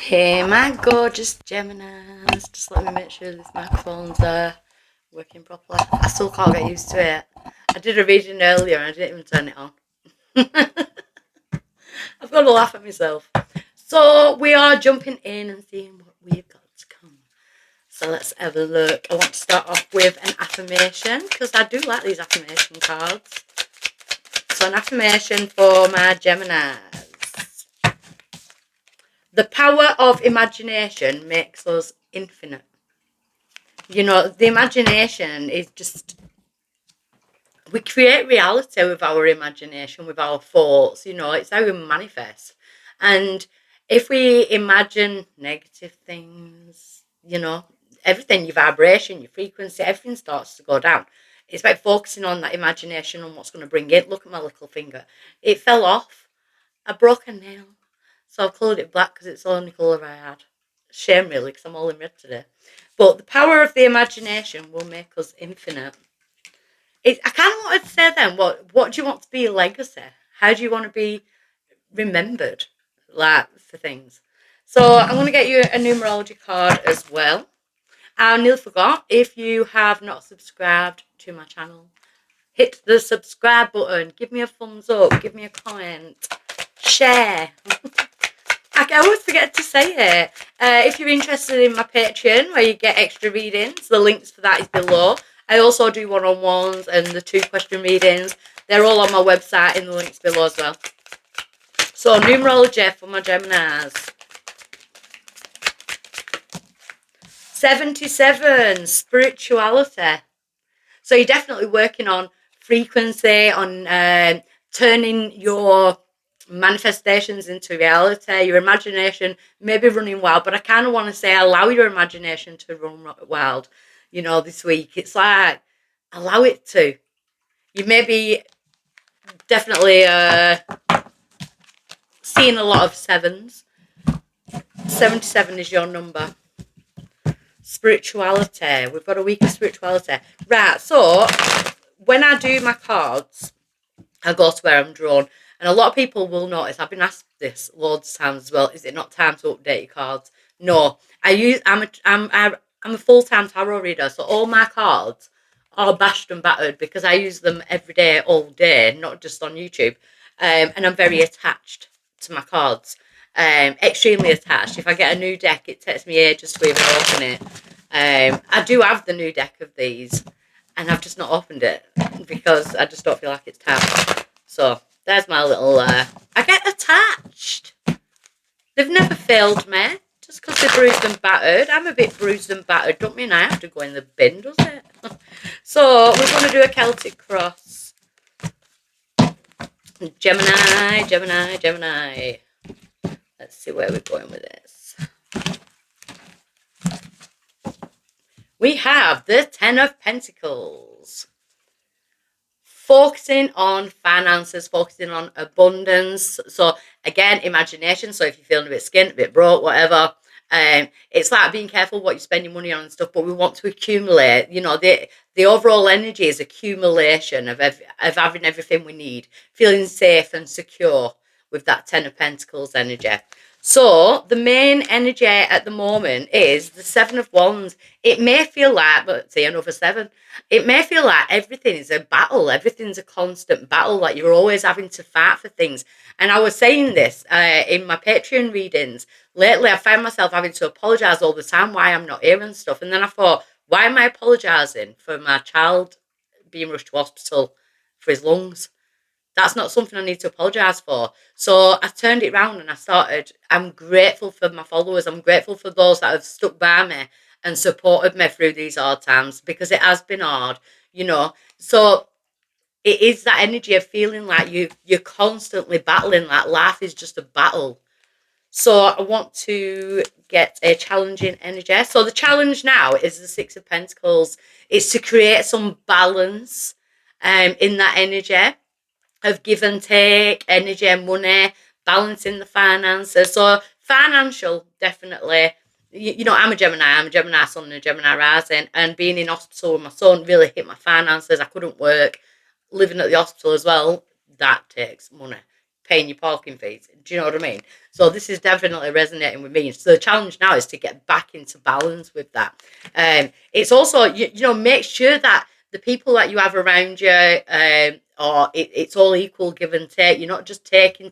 Hey, my gorgeous Geminis. Just let me make sure these microphones are working properly. I still can't get used to it. I did a reading earlier and I didn't even turn it on. I've got to laugh at myself. So we are jumping in and seeing what we've got to come. So let's have a look. I want to start off with an affirmation because I do like these affirmation cards. So an affirmation for my Geminis. The power of imagination makes us infinite. You know, the imagination is just, we create reality with our imagination, with our thoughts. You know, it's how we manifest. And if we imagine negative things, you know, everything, your vibration, your frequency, everything starts to go down. It's about focusing on that imagination and what's going to bring it. Look at my little finger. It fell off. I broke a nail. So I've coloured it black because it's the only colour I had. Shame really, because I'm all in red today. But the power of the imagination will make us infinite. I kind of wanted to say then, what do you want to be your legacy? How do you want to be remembered, like, for things? So I'm going to get you a numerology card as well. I nearly forgot, if you have not subscribed to my channel, hit the subscribe button, give me a thumbs up, give me a comment, share. I always forget to say it. If you're interested in my Patreon, where you get extra readings, the links for that is below. I also do one-on-ones and the 2-question readings. They're all on my website in the links below as well. So, numerology for my Geminis. 77, spirituality. So you're definitely working on frequency, on turning your manifestations into reality. Your imagination may be running wild, but I kind of want to say allow your imagination to run wild. You know, this week it's like allow it to. You may be definitely seeing a lot of sevens. 77 is your number. Spirituality. We've got a week of spirituality. Right, so when I do my cards, I go to where I'm drawn. And a lot of people will notice, I've been asked this loads of times as well, is it not time to update your cards? No. I'm a full-time tarot reader, so all my cards are bashed and battered because I use them every day, all day, not just on YouTube. And I'm very attached to my cards. Extremely attached. If I get a new deck, it takes me ages to even open it. I do have the new deck of these, and I've just not opened it because I just don't feel like it's time. So there's my little. I get attached. They've never failed me. Just because they're bruised and battered. I'm a bit bruised and battered. Don't mean I have to go in the bin, does it? So we're going to do a Celtic cross. Gemini, Gemini, Gemini. Let's see where we're going with this. We have the Ten of Pentacles. Focusing on finances, focusing on abundance. So again, imagination. So if you're feeling a bit skint, a bit broke, whatever, it's like being careful what you spend your money on and stuff. But we want to accumulate. You know, the overall energy is accumulation of having everything we need, feeling safe and secure with that Ten of Pentacles energy. So the main energy at the moment is the Seven of Wands. It may feel like, but see, another seven. It may feel like everything is a battle. Everything's a constant battle. Like you're always having to fight for things. And I was saying this in my Patreon readings. Lately, I found myself having to apologise all the time why I'm not here and stuff. And then I thought, why am I apologising for my child being rushed to hospital for his lungs? That's not something I need to apologise for. So I turned it around and I'm grateful for my followers. I'm grateful for those that have stuck by me and supported me through these hard times because it has been hard, you know. So it is that energy of feeling like you're constantly battling, like life is just a battle. So I want to get a challenging energy. So the challenge now is the Six of Pentacles. It's to create some balance in that energy of give and take, energy and money, balancing the finances. So financial, definitely. You know, I'm a Gemini sun and a Gemini rising, and being in hospital with my son really hit my finances. I couldn't work. Living at the hospital as well, that takes money. paying your parking fees. Do you know what I mean? So this is definitely resonating with me. So the challenge now is to get back into balance with that. It's also, make sure that the people that you have around you, or it's all equal give and take. You're not just taking,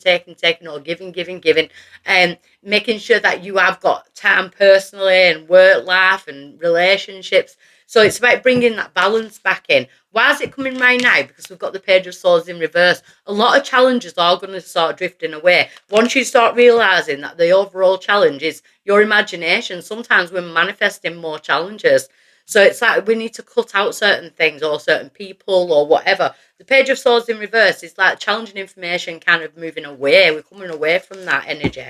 or giving. Making sure that you have got time personally and work life and relationships. So it's about bringing that balance back in. Why is it coming right now? Because we've got the Page of Swords in reverse. A lot of challenges are going to start drifting away. Once you start realising that the overall challenge is your imagination, sometimes we're manifesting more challenges. So it's like we need to cut out certain things or certain people or whatever. The Page of Swords in reverse is like challenging information kind of moving away. We're coming away from that energy.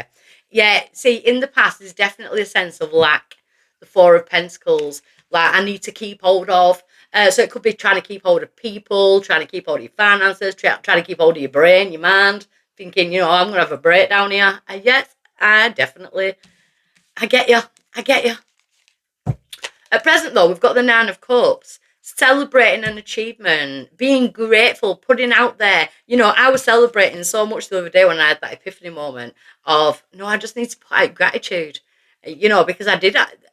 Yeah, see, in the past, there's definitely a sense of lack. The Four of Pentacles, like I need to keep hold of. So it could be trying to keep hold of people, trying to keep hold of your finances, trying to keep hold of your brain, your mind, thinking, I'm going to have a breakdown here. Yes, I definitely, I get you. I get you. At present, though, we've got the Nine of Cups, celebrating an achievement, being grateful, putting out there. I was celebrating so much the other day when I had that epiphany moment of, no, I just need to put out gratitude, because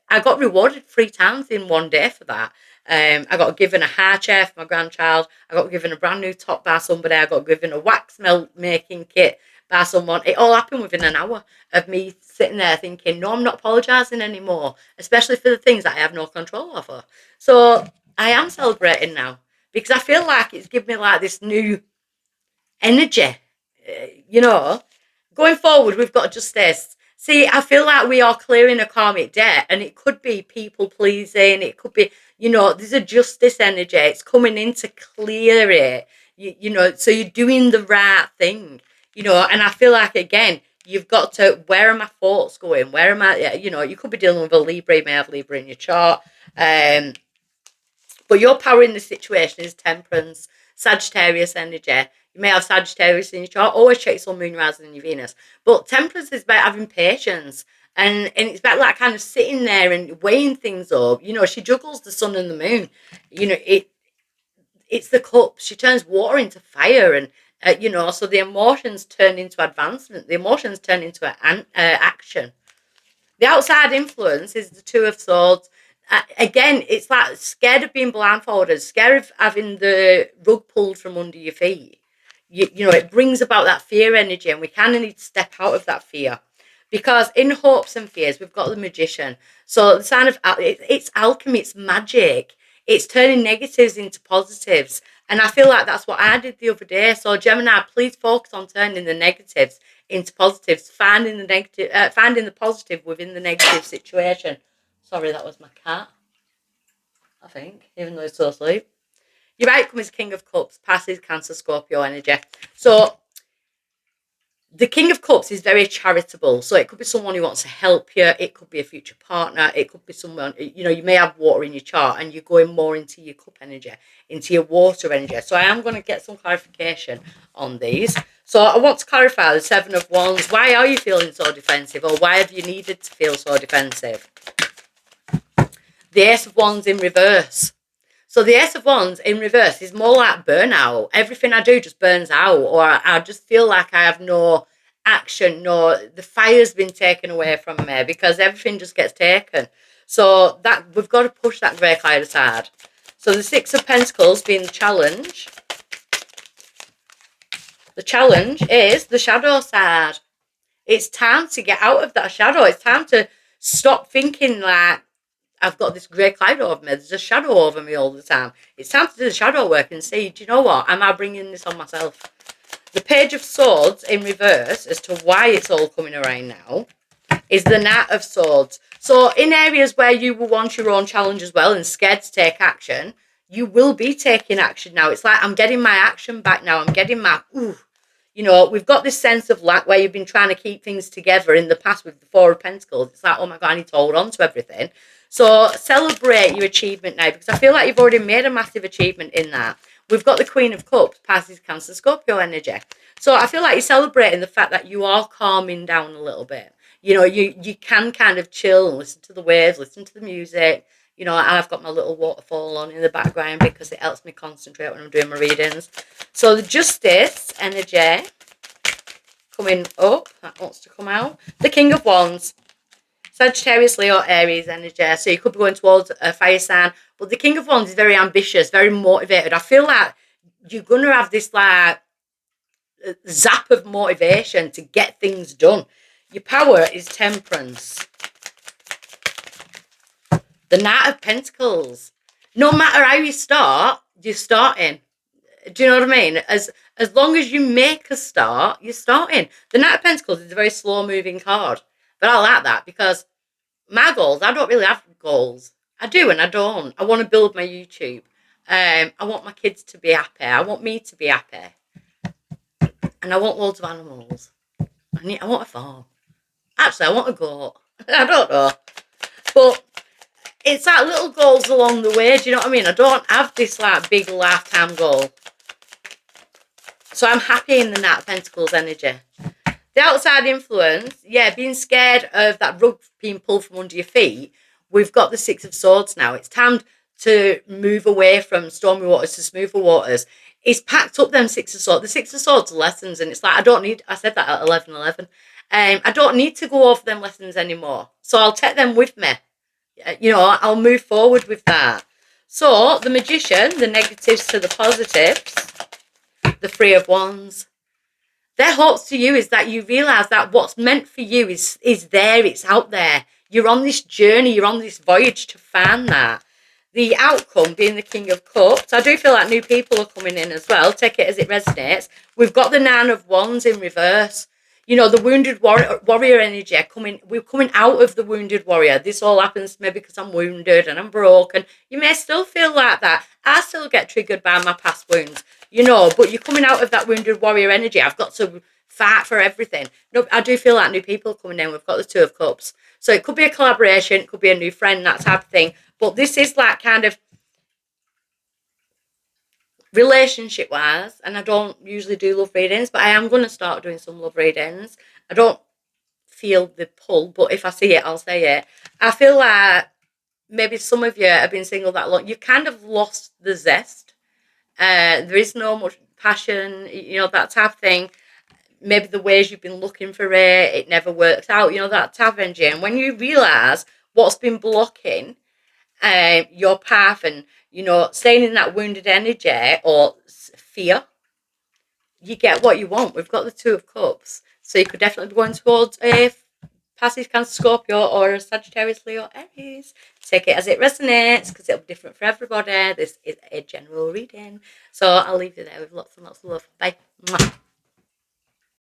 I got rewarded 3 times in one day for that. I got given a high chair for my grandchild. I got given a brand new top by somebody. I got given a wax melt making kit by someone. It all happened within an hour of me sitting there thinking, no, I'm not apologising anymore, especially for the things that I have no control over. So I am celebrating now because I feel like it's given me like this new energy, Going forward, we've got justice. See, I feel like we are clearing a karmic debt, and it could be people pleasing. It could be, there's a justice energy. It's coming in to clear it. So you're doing the right thing. And I feel like again, you've got to. Where are my thoughts going? Where am I? You could be dealing with a Libra. You may have Libra in your chart. But your power in this situation is Temperance, Sagittarius energy. You may have Sagittarius in your chart. Always check your sun, moon, rising, and your Venus. But Temperance is about having patience. And it's about like kind of sitting there and weighing things up. She juggles the sun and the moon. It's the cups. She turns water into fire. And, so the emotions turn into advancement. The emotions turn into action. The outside influence is the Two of Swords. Again, it's like scared of being blindfolded, scared of having the rug pulled from under your feet. It brings about that fear energy, and we kind of need to step out of that fear. Because in hopes and fears, we've got the Magician. So the sign of it's alchemy, it's magic. It's turning negatives into positives. And I feel like that's what I did the other day. So Gemini, please focus on turning the negatives into positives, finding the positive within the negative situation. Sorry, that was my cat, I think, even though it's so asleep. Your outcome is King of Cups, passes Cancer, Scorpio energy. So the King of Cups is very charitable. So it could be someone who wants to help you. It could be a future partner. It could be someone, you may have water in your chart and you're going more into your cup energy, into your water energy. So I am going to get some clarification on these. So I want to clarify the Seven of Wands. Why are you feeling so defensive, or why have you needed to feel so defensive? The Ace of Wands in reverse. So the Ace of Wands in reverse is more like burnout. Everything I do just burns out, or I just feel like I have no action, the fire's been taken away from me because everything just gets taken. So that we've got to push that grey cloud aside. So the Six of Pentacles being the challenge. The challenge is the shadow side. It's time to get out of that shadow. It's time to stop thinking like, I've got this grey cloud over me. There's a shadow over me all the time. It's time to do the shadow work and see, do you know what? Am I bringing this on myself? The Page of Swords in reverse, as to why it's all coming around now, is the Knight of Swords. So in areas where you will want your own challenge as well and scared to take action, you will be taking action now. It's like I'm getting my action back now. I'm getting my, we've got this sense of lack where you've been trying to keep things together in the past with the Four of Pentacles. It's like, oh my God, I need to hold on to everything. So celebrate your achievement now, because I feel like you've already made a massive achievement in that. We've got the Queen of Cups, passes Cancer, Scorpio energy. So I feel like you're celebrating the fact that you are calming down a little bit. You can kind of chill and listen to the waves, listen to the music. I've got my little waterfall on in the background because it helps me concentrate when I'm doing my readings. So the Justice energy coming up. That wants to come out. The King of Wands. Sagittarius, Leo, Aries energy. So you could be going towards a fire sign. But the King of Wands is very ambitious, very motivated. I feel like you're going to have this like zap of motivation to get things done. Your power is Temperance. The Knight of Pentacles. No matter how you start, you're starting. Do you know what I mean? As long as you make a start, you're starting. The Knight of Pentacles is a very slow-moving card. But I like that because my goals, I don't really have goals. I do and I don't. I want to build my YouTube. I want my kids to be happy. I want me to be happy. And I want loads of animals. I want a farm. Actually, I want a goat. I don't know. But it's like little goals along the way. Do you know what I mean? I don't have this like big lifetime goal. So I'm happy in the Knight of Pentacles energy. The outside influence, yeah, being scared of that rug being pulled from under your feet. We've got the Six of Swords now. It's time to move away from stormy waters to smoother waters. It's packed up them Six of Swords. The Six of Swords are lessons, and it's like, I said that at 11:11. I don't need to go over them lessons anymore. So I'll take them with me. You know, I'll move forward with that. So the Magician, the negatives to the positives, the Three of Wands. Their hopes to you is that you realise that what's meant for you is there, it's out there. You're on this journey, you're on this voyage to find that. The outcome being the King of Cups. I do feel like new people are coming in as well. Take it as it resonates. We've got the Nine of Wands in reverse. You know, the wounded warrior energy coming. We're coming out of the wounded warrior. This all happens to me because I'm wounded and I'm broken. You may still feel like that. I still get triggered by my past wounds. You know, but you're coming out of that wounded warrior energy. I've got to fight for everything. No, I do feel like new people are coming in. We've got the Two of Cups. So it could be a collaboration. It could be a new friend, that type of thing. But this is like kind of relationship-wise. And I don't usually do love readings. But I am going to start doing some love readings. I don't feel the pull. But if I see it, I'll say it. I feel like maybe some of you have been single that long. You've kind of lost the zest. There is no much passion, you know, that type of thing. Maybe the ways you've been looking for it, it never works out, you know, that type of energy. And when you realise what's been blocking your path and, you know, staying in that wounded energy or fear, you get what you want. We've got the Two of Cups. So you could definitely be going towards a Pisces, Cancer, Scorpio, or a Sagittarius, Leo, Aries. Take it as it resonates because it'll be different for everybody. This is a general reading. So I'll leave you there with lots and lots of love. Bye. Mwah.